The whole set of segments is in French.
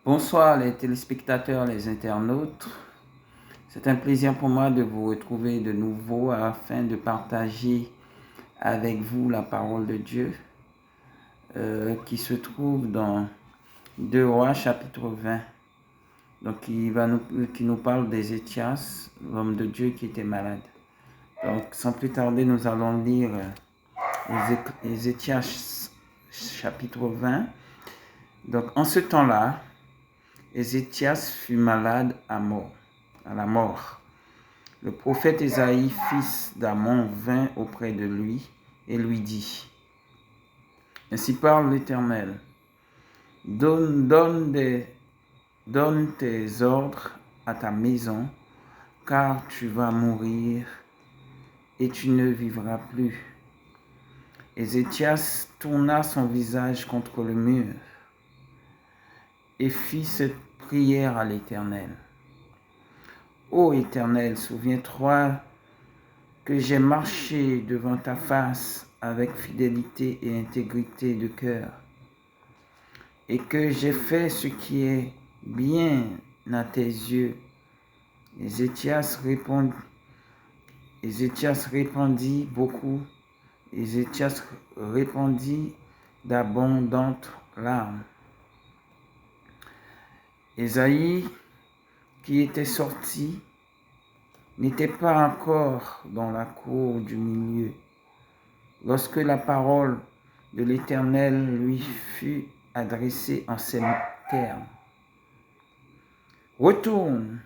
Bonsoir les téléspectateurs, les internautes. C'est un plaisir pour moi de vous retrouver de nouveau afin de partager avec vous la parole de Dieu qui se trouve dans 2 Rois chapitre 20. Donc qui nous parle d'Ézéchias, l'homme de Dieu qui était malade. Donc sans plus tarder, nous allons lire Ézéchias chapitre 20. Donc en ce temps-là, Ézéchias fut malade à la mort. Le prophète Ésaïe, fils d'Amon, vint auprès de lui et lui dit: Ainsi parle l'Éternel, donne tes ordres à ta maison, car tu vas mourir et tu ne vivras plus. Ézéchias tourna son visage contre le mur et fit cette prière à l'Éternel. Ô Éternel, souviens-toi que j'ai marché devant ta face avec fidélité et intégrité de cœur, et que j'ai fait ce qui est bien à tes yeux. Ézéchias répondit beaucoup. Ézéchias répondit d'abondantes larmes. Ésaïe, qui était sorti, n'était pas encore dans la cour du milieu, lorsque la parole de l'Éternel lui fut adressée en ces termes: Retourne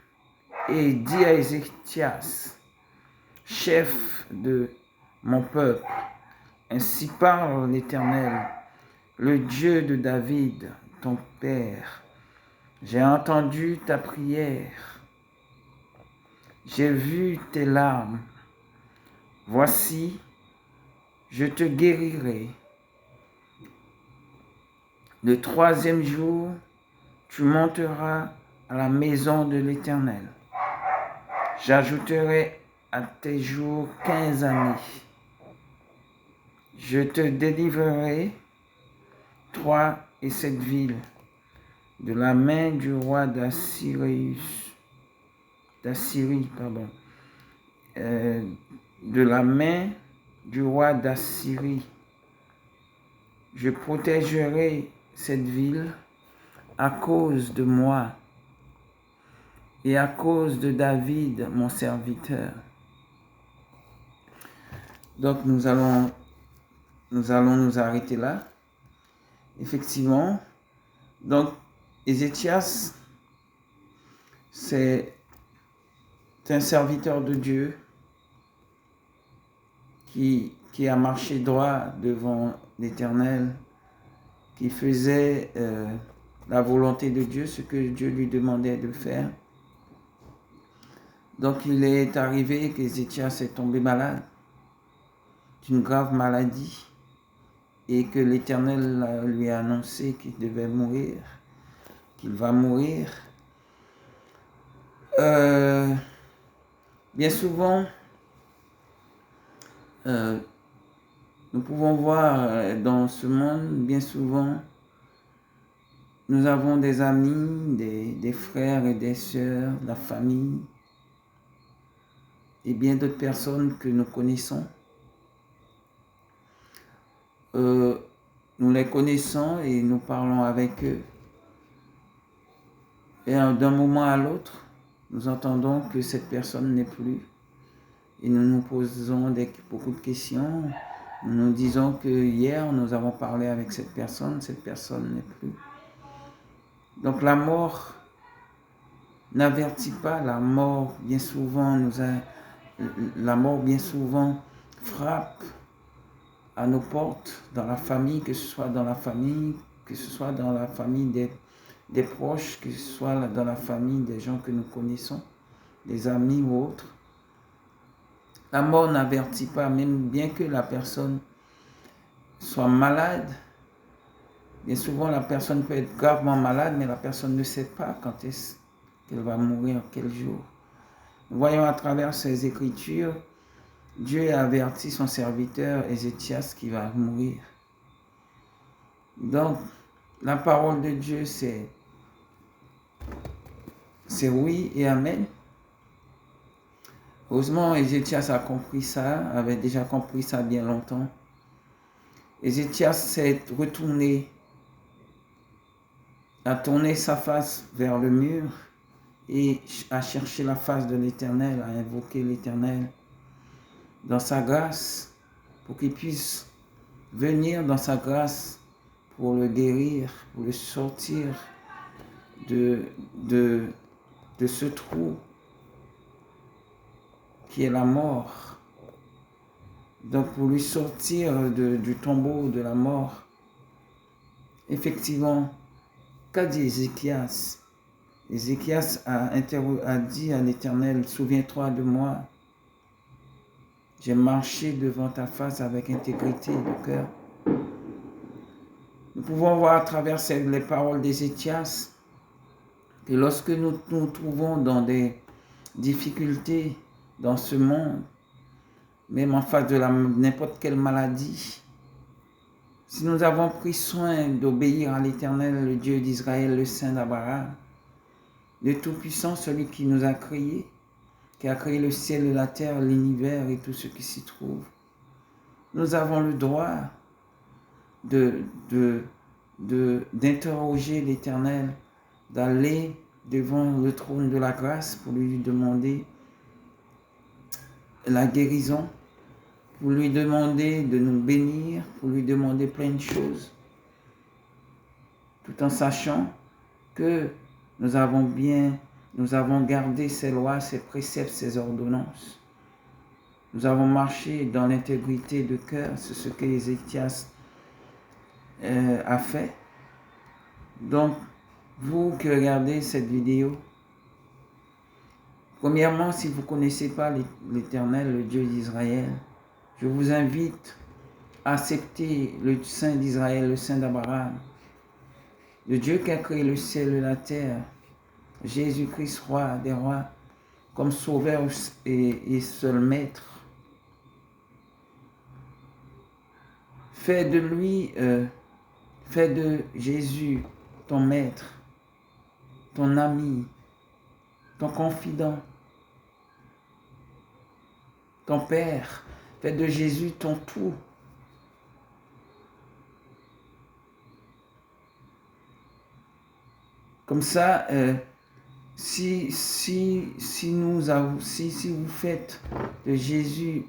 et dis à Ézéchias, chef de mon peuple, ainsi parle l'Éternel, le Dieu de David, ton père. J'ai entendu ta prière, j'ai vu tes larmes. Voici, je te guérirai. Le 3e jour, tu monteras à la maison de l'Éternel. J'ajouterai à tes jours 15 années. Je te délivrerai, toi et cette ville, de la main du roi d'Assyrie, de la main du roi d'Assyrie. Je protégerai cette ville à cause de moi et à cause de David, mon serviteur. Donc nous allons nous arrêter là. Effectivement, donc Ézéchias, c'est un serviteur de Dieu qui a marché droit devant l'Éternel, qui faisait la volonté de Dieu, ce que Dieu lui demandait de faire. Donc il est arrivé qu'Ézéchias est tombé malade d'une grave maladie et que l'Éternel lui a annoncé qu'il devait mourir, qu'il va mourir. Bien souvent, nous pouvons voir dans ce monde, bien souvent, nous avons des amis, des frères et des sœurs, la famille et bien d'autres personnes que nous connaissons. Nous les connaissons et nous parlons avec eux. Et d'un moment à l'autre, nous entendons que cette personne n'est plus. Et nous nous posons beaucoup de questions. Nous nous disons que hier, nous avons parlé avec cette personne n'est plus. Donc la mort n'avertit pas, la mort bien souvent frappe à nos portes, dans la famille, que ce soit dans la famille, que ce soit dans la famille des proches, que ce soit dans la famille des gens que nous connaissons, des amis ou autres. La mort n'avertit pas, même bien que la personne soit malade. Bien souvent, la personne peut être gravement malade, mais la personne ne sait pas quand est-ce qu'elle va mourir, quel jour. Nous voyons à travers ces écritures, Dieu a averti son serviteur Ézéchias qui va mourir. Donc, la parole de Dieu, c'est c'est oui et amen. Heureusement, Ézéchias a compris ça, avait déjà compris ça bien longtemps. Ézéchias s'est retourné, a tourné sa face vers le mur et a cherché la face de l'Éternel, a invoqué l'Éternel dans sa grâce pour qu'il puisse venir dans sa grâce pour le guérir, pour le sortir de ce trou qui est la mort. Donc pour lui sortir du tombeau de la mort. Effectivement, qu'a dit Ézéchias? Ézéchias a dit à l'Éternel, souviens-toi de moi. J'ai marché devant ta face avec intégrité de cœur. Nous pouvons voir à travers les paroles d'Ézéchias que lorsque nous nous trouvons dans des difficultés dans ce monde, même en face de n'importe quelle maladie, si nous avons pris soin d'obéir à l'Éternel, le Dieu d'Israël, le Saint d'Abraham, le Tout-Puissant, celui qui nous a créés, qui a créé le ciel et la terre, l'univers et tout ce qui s'y trouve, nous avons le droit d'interroger l'Éternel, d'aller devant le trône de la grâce pour lui demander la guérison, pour lui demander de nous bénir, pour lui demander plein de choses, tout en sachant que nous avons gardé ses lois, ses préceptes, ses ordonnances. Nous avons marché dans l'intégrité de cœur, c'est ce que Ézéchias a fait. Donc, vous qui regardez cette vidéo, premièrement, si vous ne connaissez pas l'Éternel, le Dieu d'Israël, je vous invite à accepter le Saint d'Israël, le Saint d'Abraham, le Dieu qui a créé le ciel et la terre, Jésus-Christ, roi des rois, comme sauveur et seul maître. Fais de Jésus ton maître, ton ami, ton confident, ton Père. Fais de Jésus ton tout. Comme ça, si vous faites de Jésus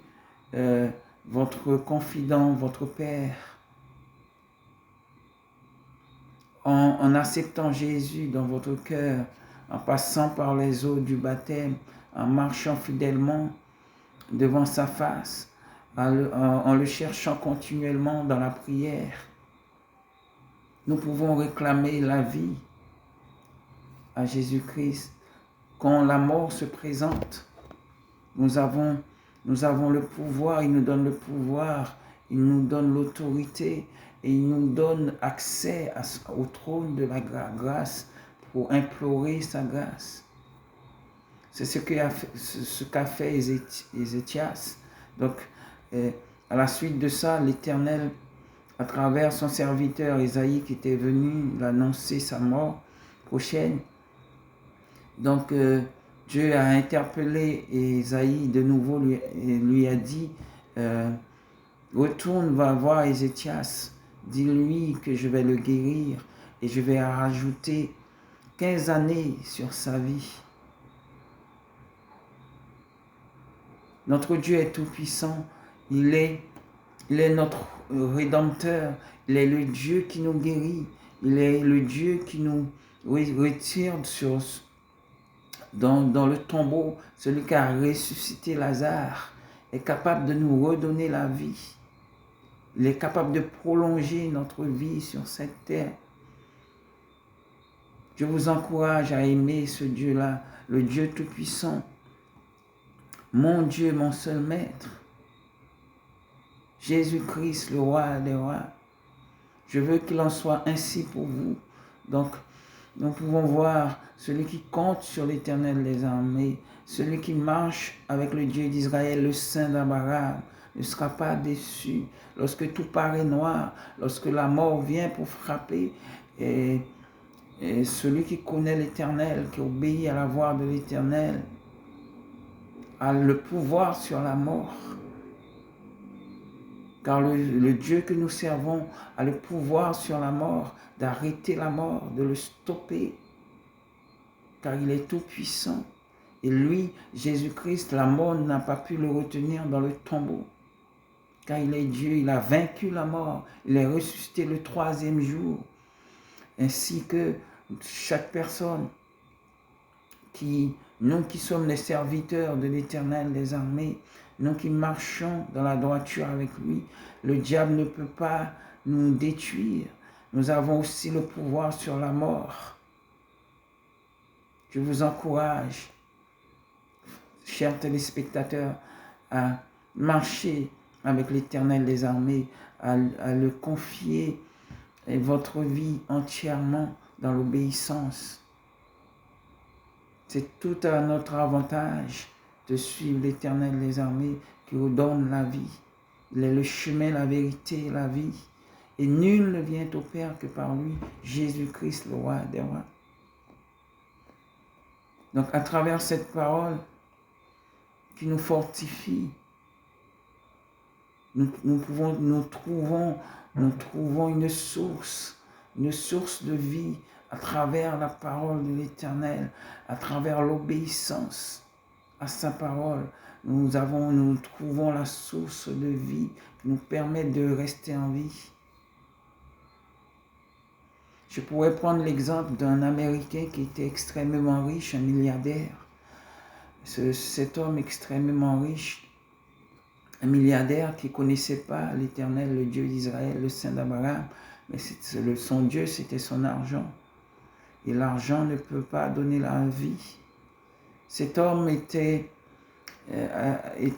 votre confident, votre Père, en acceptant Jésus dans votre cœur, en passant par les eaux du baptême, en marchant fidèlement devant sa face, en le cherchant continuellement dans la prière, nous pouvons réclamer la vie à Jésus-Christ. Quand la mort se présente, nous avons le pouvoir, il nous donne le pouvoir, il nous donne l'autorité et il nous donne accès au trône de la grâce pour implorer sa grâce. C'est ce qu'a fait Ézéchias. Donc, à la suite de ça, l'Éternel, à travers son serviteur Ésaïe qui était venu l'annoncer sa mort prochaine, donc Dieu a interpellé Ésaïe de nouveau, lui a dit, retourne, va voir Ézéchias, dis-lui que je vais le guérir et je vais rajouter 15 années sur sa vie. Notre Dieu est tout-puissant, il est notre Rédempteur, il est le Dieu qui nous guérit, il est le Dieu qui nous retire dans le tombeau, celui qui a ressuscité Lazare, est capable de nous redonner la vie. Il est capable de prolonger notre vie sur cette terre. Je vous encourage à aimer ce Dieu-là, le Dieu tout-puissant. Mon Dieu, mon seul maître. Jésus-Christ, le roi des rois. Je veux qu'il en soit ainsi pour vous. Donc, nous pouvons voir celui qui compte sur l'Éternel des armées, celui qui marche avec le Dieu d'Israël, le Saint d'Abraham, ne sera pas déçu. Lorsque tout paraît noir, lorsque la mort vient pour frapper, et Et celui qui connaît l'Éternel, qui obéit à la voix de l'Éternel, a le pouvoir sur la mort. Car le Dieu que nous servons a le pouvoir sur la mort, d'arrêter la mort, de le stopper. Car il est tout puissant. Et lui, Jésus-Christ, la mort n'a pas pu le retenir dans le tombeau. Car il est Dieu, il a vaincu la mort, il est ressuscité le 3e jour. Ainsi que chaque personne nous qui sommes les serviteurs de l'Éternel des armées, nous qui marchons dans la droiture avec lui, le diable ne peut pas nous détruire. Nous avons aussi le pouvoir sur la mort. Je vous encourage, chers téléspectateurs, à marcher avec l'Éternel des armées, à le confier votre vie entièrement dans l'obéissance. C'est tout à notre avantage de suivre l'Éternel des armées qui nous donne la vie. Il est le chemin, la vérité et la vie. Et nul ne vient au Père que par lui, Jésus-Christ, le roi des rois. Donc à travers cette parole qui nous fortifie, nous trouvons une source de vie à travers la parole de l'Éternel, à travers l'obéissance à sa parole. Nous trouvons la source de vie qui nous permet de rester en vie. Je pourrais prendre l'exemple d'un Américain qui était extrêmement riche, un milliardaire. Cet homme extrêmement riche, un milliardaire qui ne connaissait pas l'Éternel, le Dieu d'Israël, le Saint d'Abraham, mais son Dieu, c'était son argent. Et l'argent ne peut pas donner la vie. Cet homme était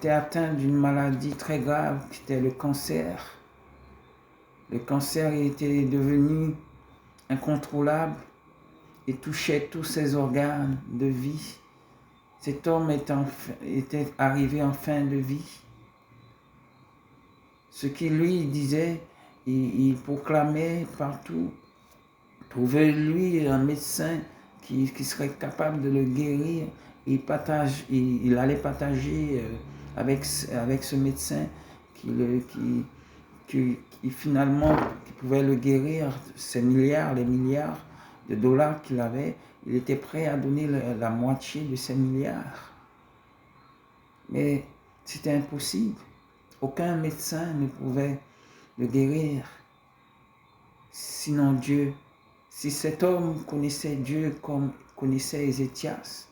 atteint d'une maladie très grave, qui était le cancer. Le cancer était devenu incontrôlable et touchait tous ses organes de vie. Cet homme était arrivé en fin de vie. Ce qu'il lui disait, il proclamait partout, trouvez-lui un médecin qui serait capable de le guérir. Il allait partager avec ce médecin qui finalement pouvait le guérir. Les milliards de dollars qu'il avait, il était prêt à donner la moitié de ces milliards. Mais c'était impossible. Aucun médecin ne pouvait le guérir, sinon Dieu. Si cet homme connaissait Dieu comme connaissait Ézéchias,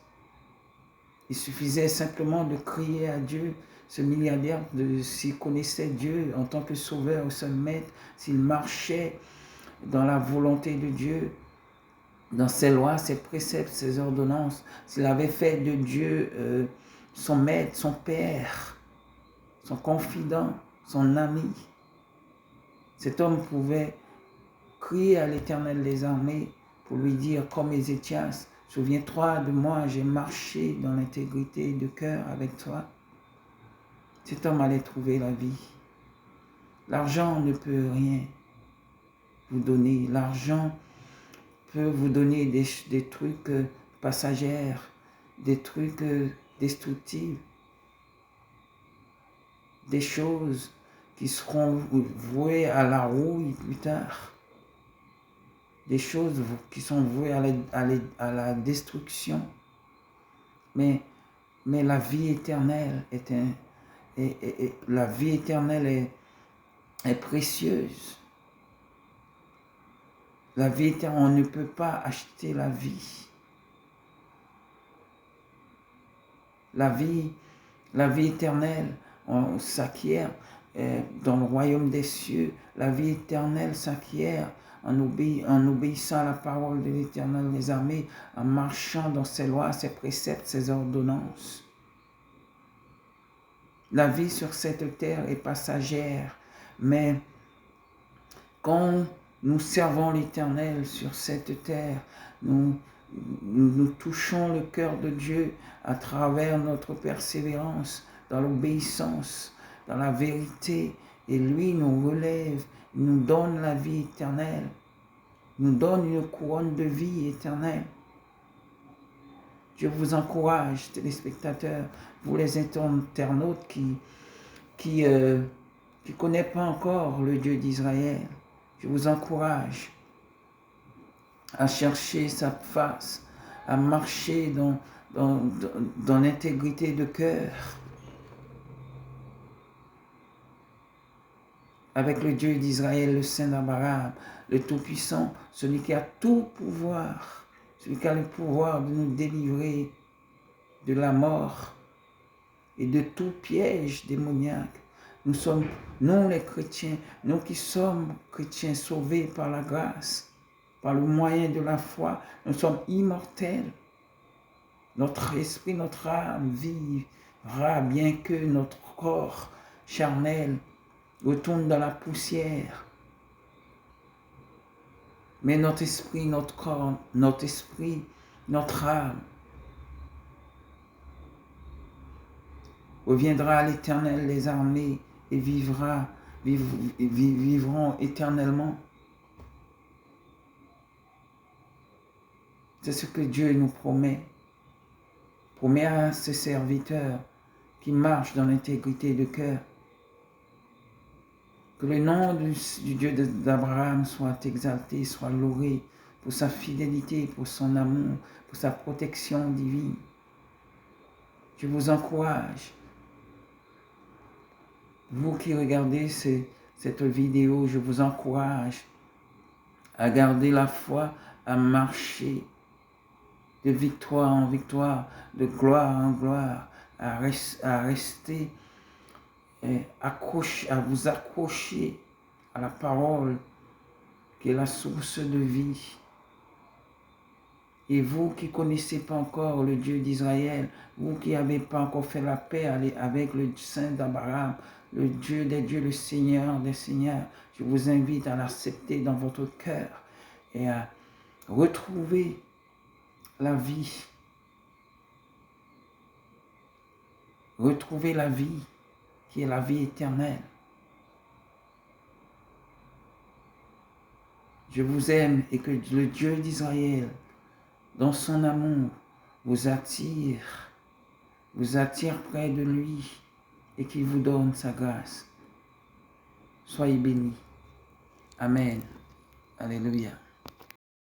il suffisait simplement de crier à Dieu. Ce milliardaire, s'il connaissait Dieu en tant que sauveur, seul maître, s'il marchait dans la volonté de Dieu, dans ses lois, ses préceptes, ses ordonnances, s'il avait fait de Dieu son maître, son père, son confident, son ami, cet homme pouvait crier à l'Éternel des armées pour lui dire, comme Ézéchias, souviens-toi de moi, j'ai marché dans l'intégrité de cœur avec toi. Cet homme allait trouver la vie. L'argent ne peut rien vous donner. L'argent peut vous donner des trucs passagers, des trucs destructifs, des choses qui seront vouées à la rouille plus tard, des choses qui sont vouées à la destruction. Mais la vie éternelle est précieuse. La vie éternelle, on ne peut pas acheter la vie. La vie éternelle, on s'acquiert dans le royaume des cieux. La vie éternelle s'acquiert en obéissant à la parole de l'Éternel des armées, en marchant dans ses lois, ses préceptes, ses ordonnances. La vie sur cette terre est passagère, mais quand nous servons l'Éternel sur cette terre, nous touchons le cœur de Dieu à travers notre persévérance, dans l'obéissance, dans la vérité, et lui nous relève, nous donne la vie éternelle, nous donne une couronne de vie éternelle. Je vous encourage, téléspectateurs, vous les internautes qui ne connaissent pas encore le Dieu d'Israël. Je vous encourage à chercher sa face, à marcher dans l'intégrité de cœur avec le Dieu d'Israël, le Saint d'Abraham, le Tout-Puissant, celui qui a tout pouvoir, celui qui a le pouvoir de nous délivrer de la mort et de tout piège démoniaque. Nous sommes, nous les chrétiens, nous qui sommes chrétiens sauvés par la grâce, par le moyen de la foi, nous sommes immortels. Notre esprit, notre âme vivra bien que notre corps charnel retourne dans la poussière. Mais notre esprit, notre corps, notre esprit, notre âme reviendra à l'Éternel des armées et vivront éternellement. C'est ce que Dieu nous promet. Promet à ses serviteurs qui marchent dans l'intégrité de cœur. Que le nom du Dieu d'Abraham soit exalté, soit loué pour sa fidélité, pour son amour, pour sa protection divine. Je vous encourage, vous qui regardez cette vidéo, je vous encourage à garder la foi, à marcher de victoire en victoire, de gloire en gloire, à rester à vous accrocher à la parole qui est la source de vie. Et vous qui ne connaissez pas encore le Dieu d'Israël, vous qui n'avez pas encore fait la paix avec le Saint d'Abraham, le Dieu des dieux, le Seigneur des seigneurs, je vous invite à l'accepter dans votre cœur et à retrouver la vie. Retrouver la vie qui est la vie éternelle. Je vous aime et que le Dieu d'Israël, dans son amour, vous attire près de lui et qu'il vous donne sa grâce. Soyez bénis. Amen. Alléluia.